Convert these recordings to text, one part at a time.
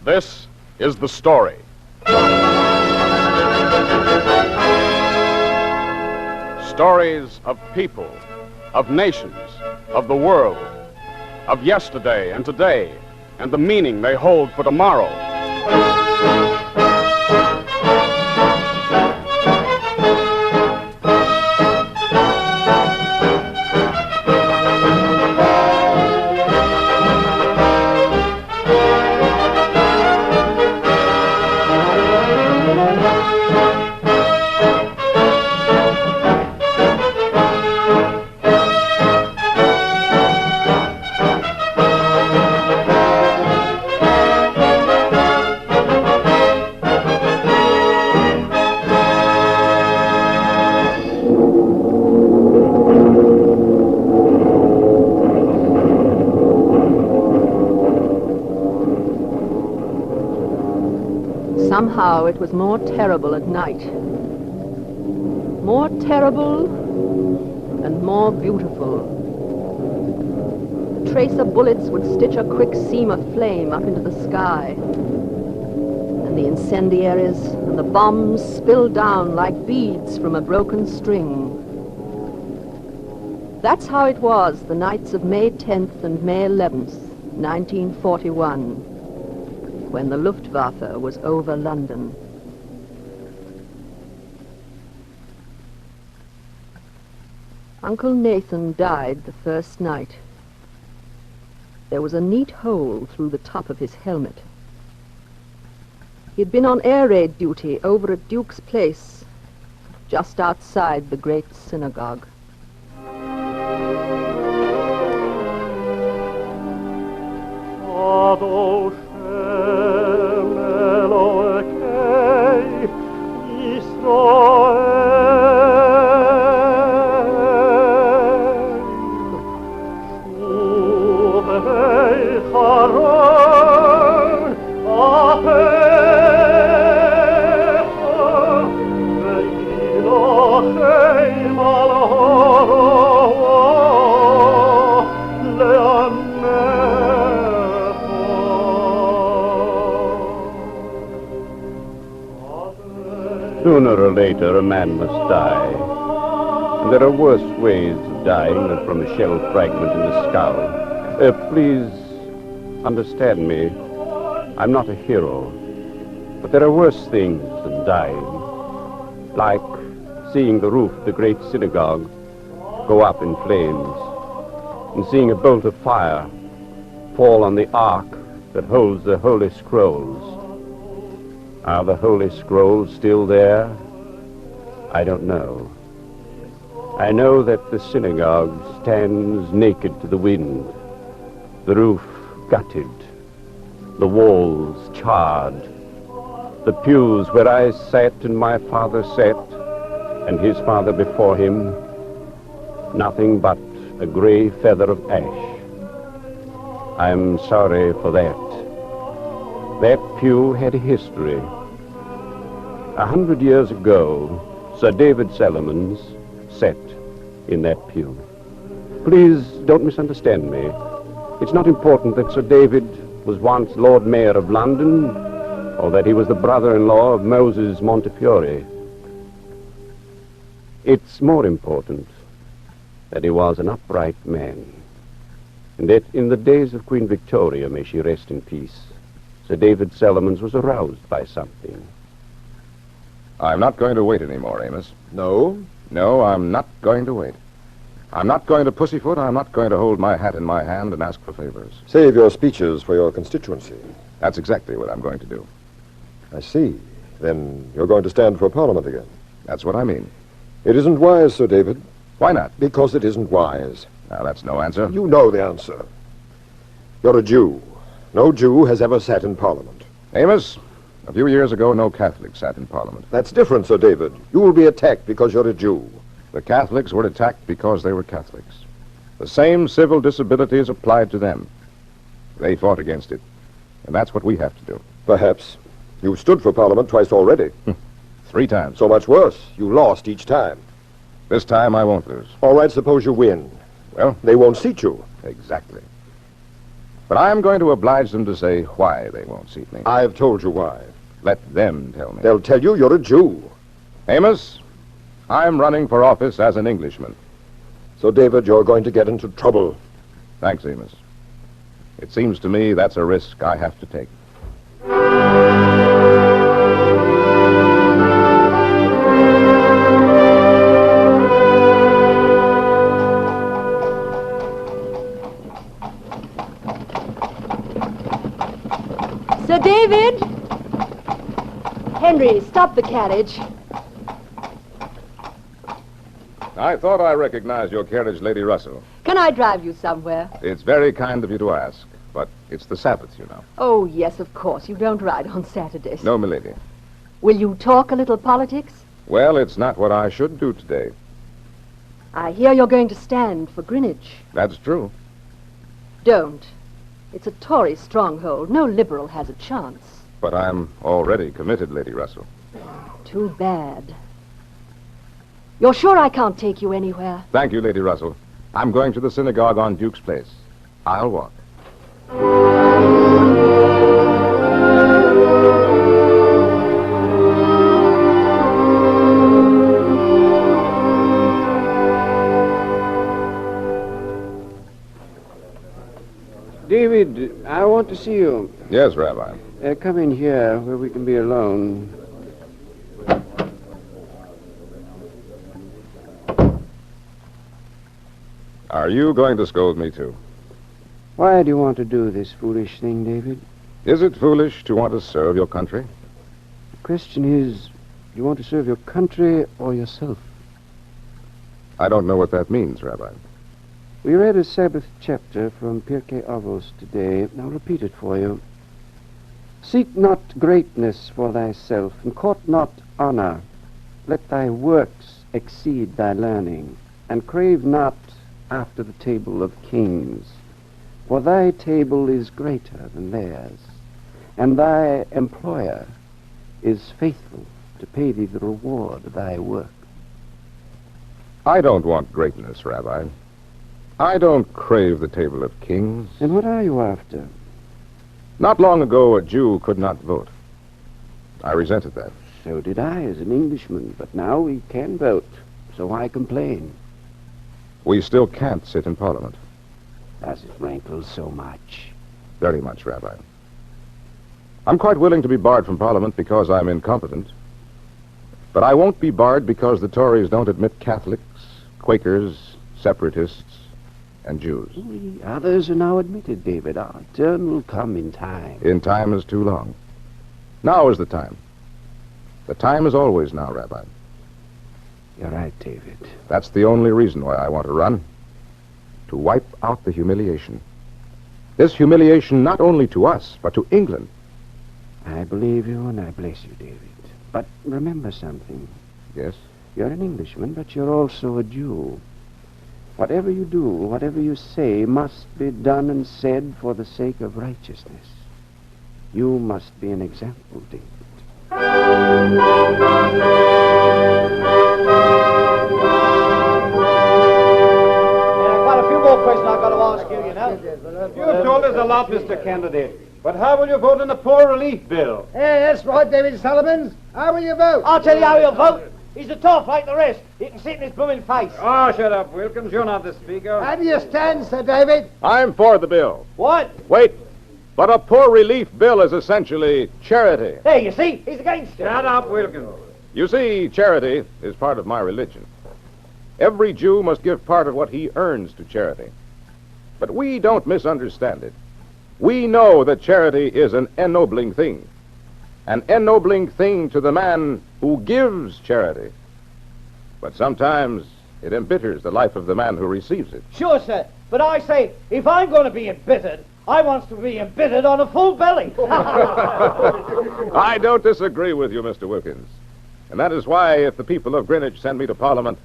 This is the story. Stories of people, of nations, of the world, of yesterday and today, and the meaning they hold for tomorrow. Somehow it was more terrible at night. More terrible and more beautiful. The tracer bullets would stitch a quick seam of flame up into the sky. And the incendiaries and the bombs spilled down like beads from a broken string. That's how it was the nights of May 10th and May 11th, 1941. When the Luftwaffe was over London. Uncle Nathan died the first night. There was a neat hole through the top of his helmet. He'd been on air raid duty over at Duke's Place, just outside the great synagogue. Sooner or later, a man must die. And there are worse ways of dying than from a shell fragment in the skull. Please understand me. I'm not a hero. But there are worse things than dying. Like seeing the roof of the great synagogue go up in flames, and seeing a bolt of fire fall on the ark that holds the Holy Scrolls. Are the Holy Scrolls still there? I don't know. I know that the synagogue stands naked to the wind, the roof gutted, the walls charred, the pews where I sat and my father sat, and his father before him, nothing but a gray feather of ash. I'm sorry for that. That pew had a history. 100 years ago, Sir David Solomons sat in that pew. Please don't misunderstand me. It's not important that Sir David was once Lord Mayor of London, or that he was the brother-in-law of Moses Montefiore. It's more important that he was an upright man, and that in the days of Queen Victoria, may she rest in peace, Sir David Solomons was aroused by something. I'm not going to wait anymore, Amos. No? No, I'm not going to wait. I'm not going to pussyfoot. I'm not going to hold my hat in my hand and ask for favors. Save your speeches for your constituency. That's exactly what I'm going to do. I see. Then you're going to stand for Parliament again. That's what I mean. It isn't wise, Sir David. Why not? Because it isn't wise. Now, that's no answer. You know the answer. You're a Jew. No Jew has ever sat in Parliament. Amos, a few years ago, no Catholic sat in Parliament. That's different, Sir David. You will be attacked because you're a Jew. The Catholics were attacked because they were Catholics. The same civil disabilities applied to them. They fought against it. And that's what we have to do. Perhaps. You've stood for Parliament twice already. 3 times. So much worse. You lost each time. This time I won't lose. All right, suppose you win. Well? They won't seat you. Exactly. But I'm going to oblige them to say why they won't seat me. I've told you why. Let them tell me. They'll tell you you're a Jew. Amos, I'm running for office as an Englishman. So, David, you're going to get into trouble. Thanks, Amos. It seems to me that's a risk I have to take. Sir David! Henry, stop the carriage. I thought I recognized your carriage, Lady Russell. Can I drive you somewhere? It's very kind of you to ask, but it's the Sabbath, you know. Oh, yes, of course. You don't ride on Saturdays. No, milady. Will you talk a little politics? Well, it's not what I should do today. I hear you're going to stand for Greenwich. That's true. Don't. It's a Tory stronghold. No Liberal has a chance. But I'm already committed, Lady Russell. Too bad. You're sure I can't take you anywhere? Thank you, Lady Russell. I'm going to the synagogue on Duke's Place. I'll walk. David, I want to see you. Yes, Rabbi. Come in here where we can be alone. Are you going to scold me, too? Why do you want to do this foolish thing, David? Is it foolish to want to serve your country? The question is, do you want to serve your country or yourself? I don't know what that means, Rabbi. We read a Sabbath chapter from Pirkei Avos today. I'll repeat it for you. Seek not greatness for thyself, and court not honor. Let thy works exceed thy learning, and crave not after the table of kings. For thy table is greater than theirs, and thy employer is faithful to pay thee the reward of thy work. I don't want greatness, Rabbi. I don't crave the table of kings. And what are you after? Not long ago, a Jew could not vote. I resented that. So did I as an Englishman, but now we can vote, so why complain? We still can't sit in Parliament. Does it rankle so much? Very much, Rabbi. I'm quite willing to be barred from Parliament because I'm incompetent. But I won't be barred because the Tories don't admit Catholics, Quakers, separatists, and Jews. We others are now admitted, David. Our turn will come in time. In time is too long. Now is the time. The time is always now, Rabbi. You're right, David. That's the only reason why I want to run. To wipe out the humiliation. This humiliation not only to us, but to England. I believe you and I bless you, David. But remember something. Yes? You're an Englishman, but you're also a Jew. Whatever you do, whatever you say, must be done and said for the sake of righteousness. You must be an example, David. Quite a few more questions I've got to ask you, you know. You've told us a lot, Mr. Candidate. But how will you vote on the poor relief bill? Yeah, that's right, David Sullivans. How will you vote? I'll tell you how he'll vote. He's a toff like the rest. He can sit in his blooming face. Oh, shut up, Wilkins. You're not the speaker. How do you stand, Sir David? I'm for the bill. What? Wait. But a poor relief bill is essentially charity. There, you see? He's against it. Shut up, Wilkins. You see, charity is part of my religion. Every Jew must give part of what he earns to charity. But we don't misunderstand it. We know that charity is an ennobling thing. An ennobling thing to the man who gives charity. But sometimes it embitters the life of the man who receives it. Sure, sir. But I say, if I'm going to be embittered, I want to be embittered on a full belly. I don't disagree with you, Mr. Wilkins. And that is why, if the people of Greenwich send me to Parliament,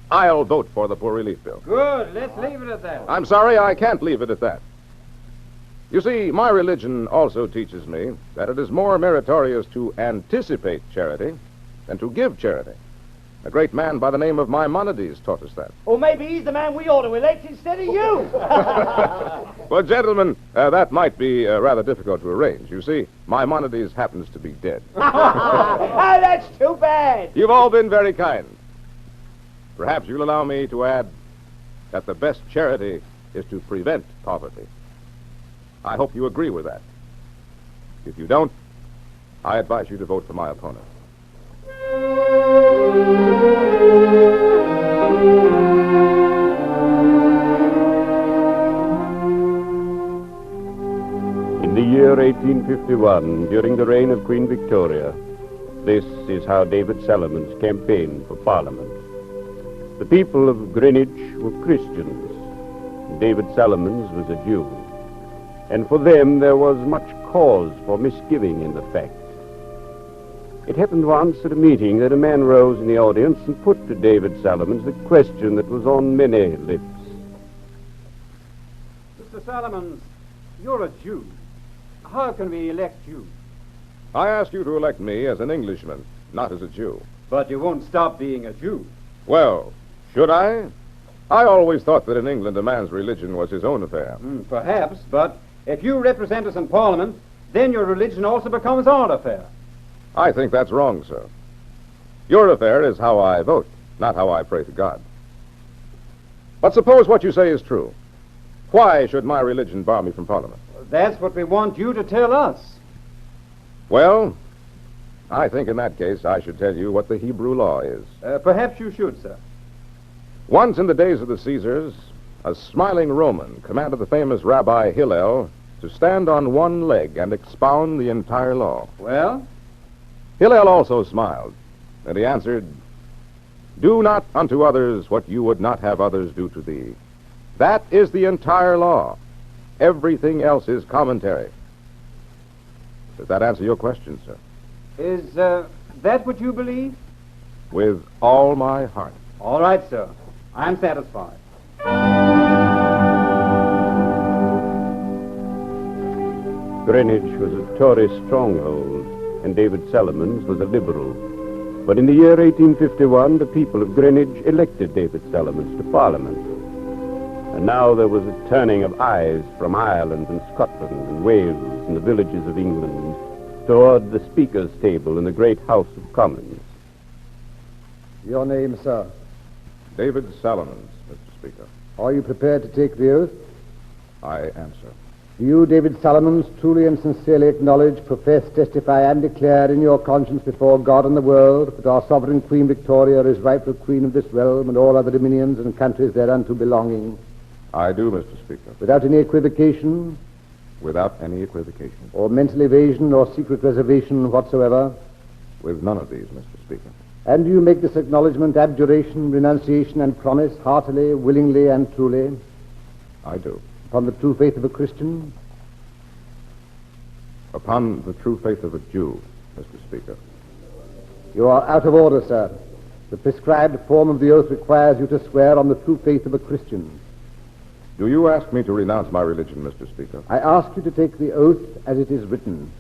I'll vote for the poor relief bill. Good. Let's leave it at that. I'm sorry, I can't leave it at that. You see, my religion also teaches me that it is more meritorious to anticipate charity than to give charity. A great man by the name of Maimonides taught us that. Or maybe he's the man we ought to elect instead of you. Well, gentlemen, that might be rather difficult to arrange. You see, Maimonides happens to be dead. Oh, that's too bad. You've all been very kind. Perhaps you'll allow me to add that the best charity is to prevent poverty. I hope you agree with that. If you don't, I advise you to vote for my opponent. In the year 1851, during the reign of Queen Victoria, this is how David Salomons campaigned for Parliament. The people of Greenwich were Christians. David Salomons was a Jew. And for them there was much cause for misgiving in the fact. It happened once at a meeting that a man rose in the audience and put to David Salomons the question that was on many lips. Mr. Salomons, you're a Jew. How can we elect you? I ask you to elect me as an Englishman, not as a Jew. But you won't stop being a Jew. Well, should I? I always thought that in England a man's religion was his own affair. Perhaps, but if you represent us in Parliament, then your religion also becomes our affair. I think that's wrong, sir. Your affair is how I vote, not how I pray to God. But suppose what you say is true. Why should my religion bar me from Parliament? That's what we want you to tell us. Well, I think in that case I should tell you what the Hebrew law is. Perhaps you should, sir. Once in the days of the Caesars, a smiling Roman commanded the famous Rabbi Hillel to stand on one leg and expound the entire law. Well? Hillel also smiled, and he answered, "Do not unto others what you would not have others do to thee. That is the entire law. Everything else is commentary." Does that answer your question, sir? Is that what you believe? With all my heart. All right, sir. I'm satisfied. Greenwich was a Tory stronghold, and David Salomons was a Liberal. But in the year 1851, the people of Greenwich elected David Salomons to Parliament. And now there was a turning of eyes from Ireland and Scotland and Wales and the villages of England toward the Speaker's table in the great House of Commons. Your name, sir? David Salomons, Mr. Speaker. Are you prepared to take the oath? I answer. Do you, David Salomons, truly and sincerely acknowledge, profess, testify, and declare in your conscience before God and the world that our sovereign Queen Victoria is rightful Queen of this realm and all other dominions and countries thereunto belonging? I do, Mr. Speaker. Without any equivocation? Without any equivocation. Or mental evasion or secret reservation whatsoever? With none of these, Mr. Speaker. And do you make this acknowledgement, abjuration, renunciation, and promise heartily, willingly, and truly? I do. Upon the true faith of a Christian? Upon the true faith of a Jew, Mr. Speaker. You are out of order, sir. The prescribed form of the oath requires you to swear on the true faith of a Christian. Do you ask me to renounce my religion, Mr. Speaker? I ask you to take the oath as it is written.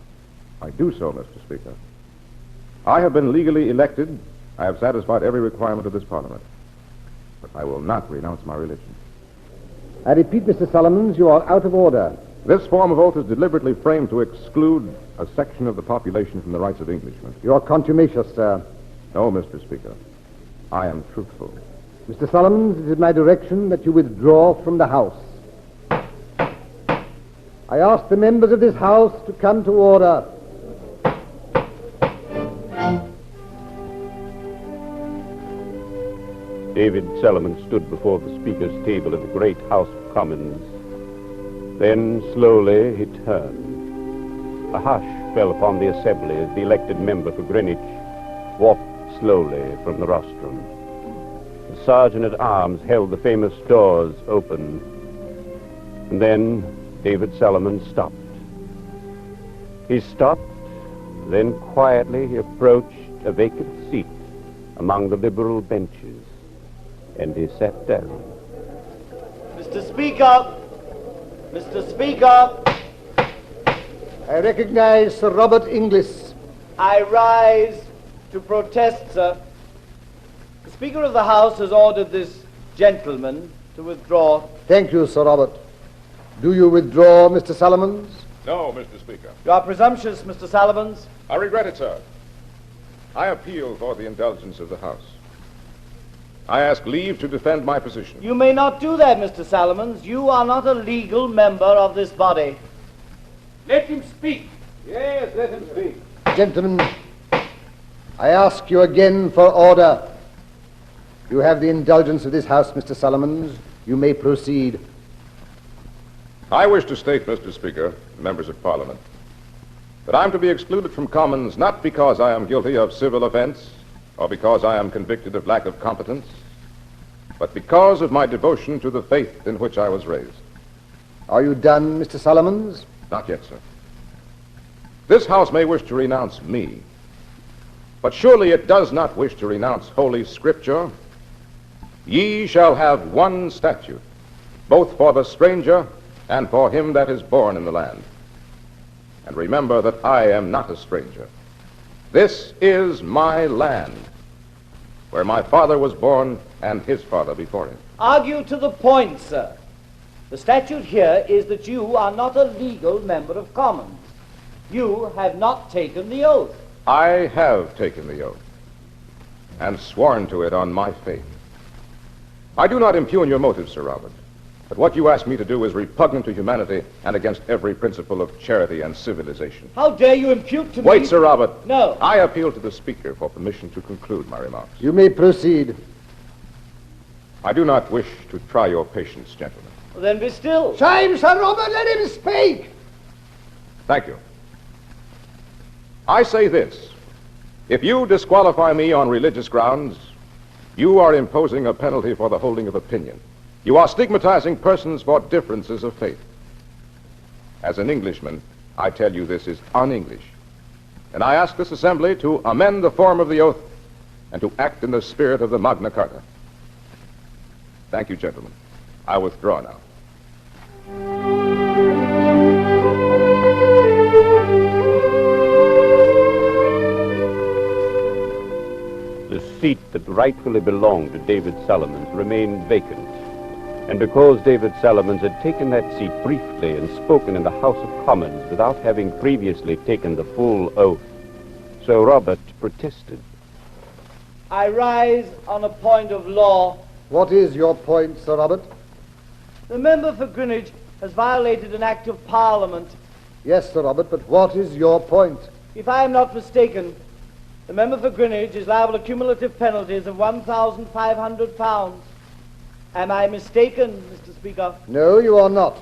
I do so, Mr. Speaker. I have been legally elected. I have satisfied every requirement of this Parliament. But I will not renounce my religion. I repeat, Mr. Salomons, you are out of order. This form of oath is deliberately framed to exclude a section of the population from the rights of Englishmen. You are contumacious, sir. No, Mr. Speaker. I am truthful. Mr. Salomons, it is my direction that you withdraw from the House. I ask the members of this House to come to order. David Salomons stood before the Speaker's table in the great House of Commons. Then, slowly, he turned. A hush fell upon the assembly as the elected member for Greenwich walked slowly from the rostrum. The sergeant-at-arms held the famous doors open. And then David Salomons stopped. He stopped, then quietly he approached a vacant seat among the Liberal benches, and he sat down. Mr. Speaker! Mr. Speaker! I recognize Sir Robert Inglis. I rise to protest, sir. The Speaker of the House has ordered this gentleman to withdraw. Thank you, Sir Robert. Do you withdraw, Mr. Solomons? No, Mr. Speaker. You are presumptuous, Mr. Salomons. I regret it, sir. I appeal for the indulgence of the House. I ask leave to defend my position. You may not do that, Mr. Salomons. You are not a legal member of this body. Let him speak. Yes, let him speak. Gentlemen, I ask you again for order. You have the indulgence of this House, Mr. Solomons. You may proceed. I wish to state, Mr. Speaker, members of Parliament, that I'm to be excluded from Commons not because I am guilty of civil offense or because I am convicted of lack of competence, but because of my devotion to the faith in which I was raised. Are you done, Mr. Solomons? Not yet, sir. This House may wish to renounce me, but surely it does not wish to renounce Holy Scripture. Ye shall have one statute, both for the stranger and for him that is born in the land. And remember that I am not a stranger. This is my land, where my father was born and his father before him. Argue to the point, sir. The statute here is that you are not a legal member of Commons. You have not taken the oath. I have taken the oath and sworn to it on my faith. I do not impugn your motives, Sir Robert, but what you ask me to do is repugnant to humanity and against every principle of charity and civilization. How dare you impute to me... Wait, Sir Robert. No. I appeal to the Speaker for permission to conclude my remarks. You may proceed. I do not wish to try your patience, gentlemen. Well, then be still. Shame, Sir Robert, let him speak. Thank you. I say this. If you disqualify me on religious grounds, you are imposing a penalty for the holding of opinion. You are stigmatizing persons for differences of faith. As an Englishman, I tell you this is un-English. And I ask this assembly to amend the form of the oath and to act in the spirit of the Magna Carta. Thank you, gentlemen. I withdraw now. The seat that rightfully belonged to David Solomons remained vacant. And because David Solomons had taken that seat briefly and spoken in the House of Commons without having previously taken the full oath, Sir Robert protested. I rise on a point of law. What is your point, Sir Robert? The member for Greenwich has violated an act of Parliament. Yes, Sir Robert, but what is your point? If I am not mistaken, the member for Greenwich is liable to cumulative penalties of £1,500. Am I mistaken, Mr. Speaker? No, you are not.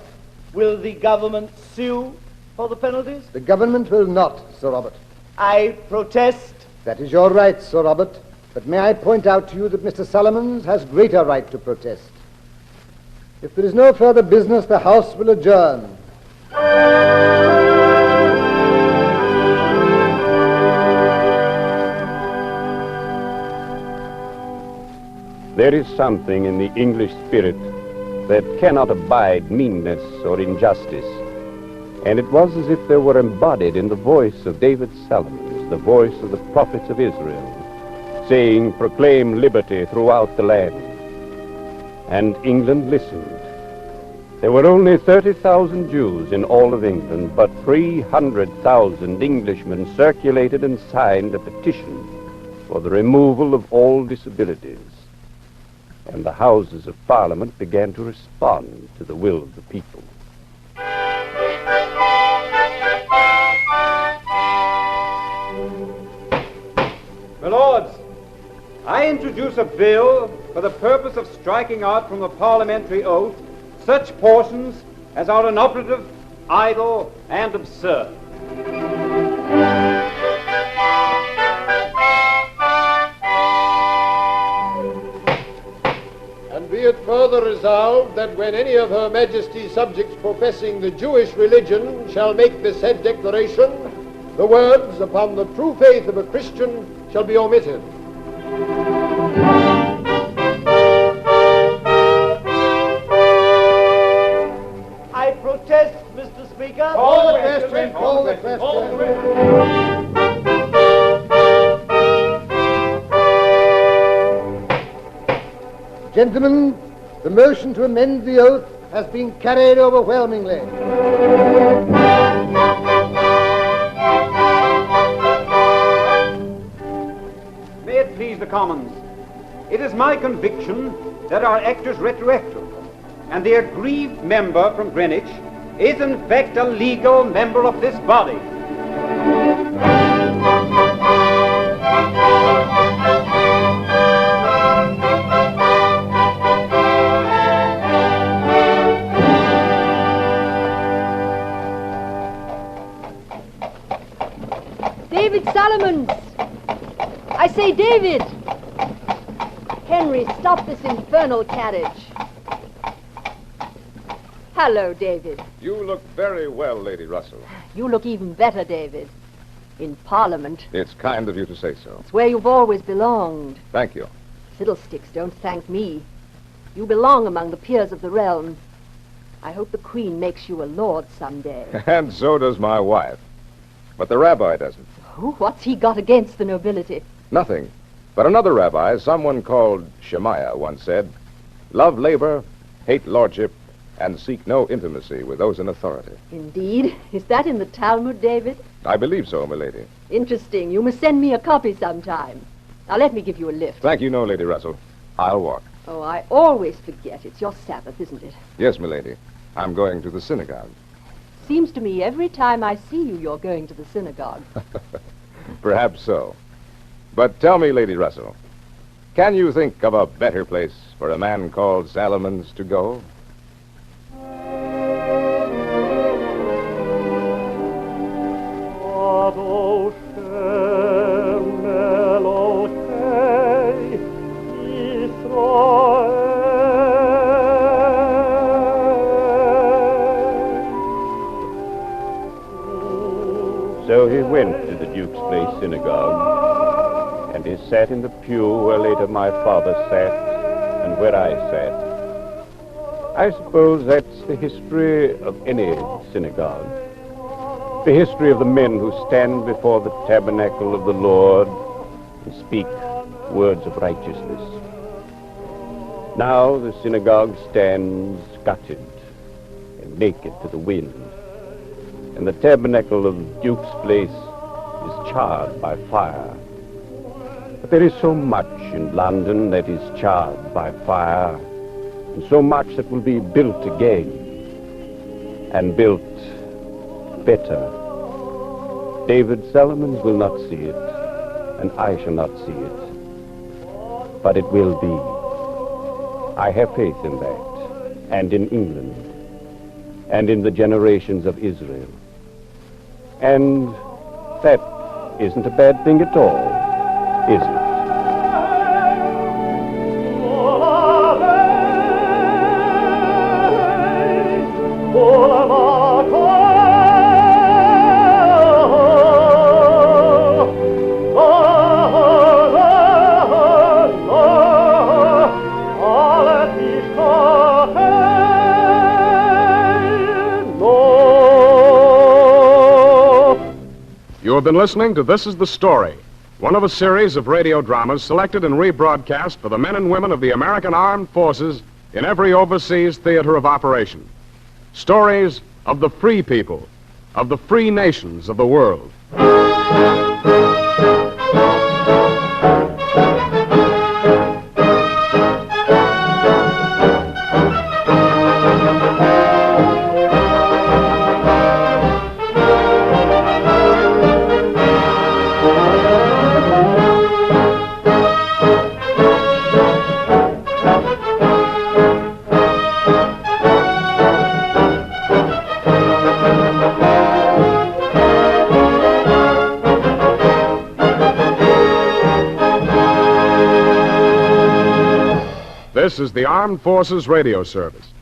Will the government sue for the penalties? The government will not, Sir Robert. I protest. That is your right, Sir Robert. But may I point out to you that Mr. Solomons has greater right to protest. If there is no further business, the House will adjourn. There is something in the English spirit that cannot abide meanness or injustice. And it was as if there were embodied in the voice of David Solomons, the voice of the prophets of Israel, saying, "Proclaim liberty throughout the land." And England listened. There were only 30,000 Jews in all of England, but 300,000 Englishmen circulated and signed a petition for the removal of all disabilities. And the Houses of Parliament began to respond to the will of the people. My lords, I introduce a bill for the purpose of striking out from the parliamentary oath such portions as are inoperative, idle, and absurd. And be it further resolved that when any of Her Majesty's subjects professing the Jewish religion shall make the said declaration, the words "upon the true faith of a Christian" shall be omitted. I protest, Mr. Speaker. Call the question. Call the question. Gentlemen, the motion to amend the oath has been carried overwhelmingly. May it please the Commons, it is my conviction that our act is retroactive, and the aggrieved member from Greenwich is in fact a legal member of this body. David Solomons! I say, David! Henry, stop this infernal carriage. Hello, David. You look very well, Lady Russell. You look even better, David. In Parliament. It's kind of you to say so. It's where you've always belonged. Thank you. Fiddlesticks, don't thank me. You belong among the peers of the realm. I hope the Queen makes you a lord someday. And so does my wife. But the rabbi doesn't. Oh, what's he got against the nobility? Nothing. But another rabbi, someone called Shemaiah, once said, "Love labor, hate lordship, and seek no intimacy with those in authority." Indeed. Is that in the Talmud, David? I believe so, milady. Interesting. You must send me a copy sometime. Now let me give you a lift. Thank you, no, Lady Russell. I'll walk. Oh, I always forget. It's your Sabbath, isn't it? Yes, milady. I'm going to the synagogue. Seems to me every time I see you, you're going to the synagogue. Perhaps so. But tell me, Lady Russell, can you think of a better place for a man called Salomons to go? So he went to the Duke's Place synagogue, and he sat in the pew where later my father sat and where I sat. I suppose that's the history of any synagogue. The history of the men who stand before the tabernacle of the Lord and speak words of righteousness. Now the synagogue stands gutted and naked to the wind, and the tabernacle of Duke's Place is charred by fire. But there is so much in London that is charred by fire, and so much that will be built again, and built better. David Solomons will not see it, and I shall not see it, but it will be. I have faith in that, and in England, and in the generations of Israel. And that isn't a bad thing at all, is it? You have been listening to This is the Story, one of a series of radio dramas selected and rebroadcast for the men and women of the American Armed Forces in every overseas theater of operation. Stories of the free people, of the free nations of the world. This is the Armed Forces Radio Service.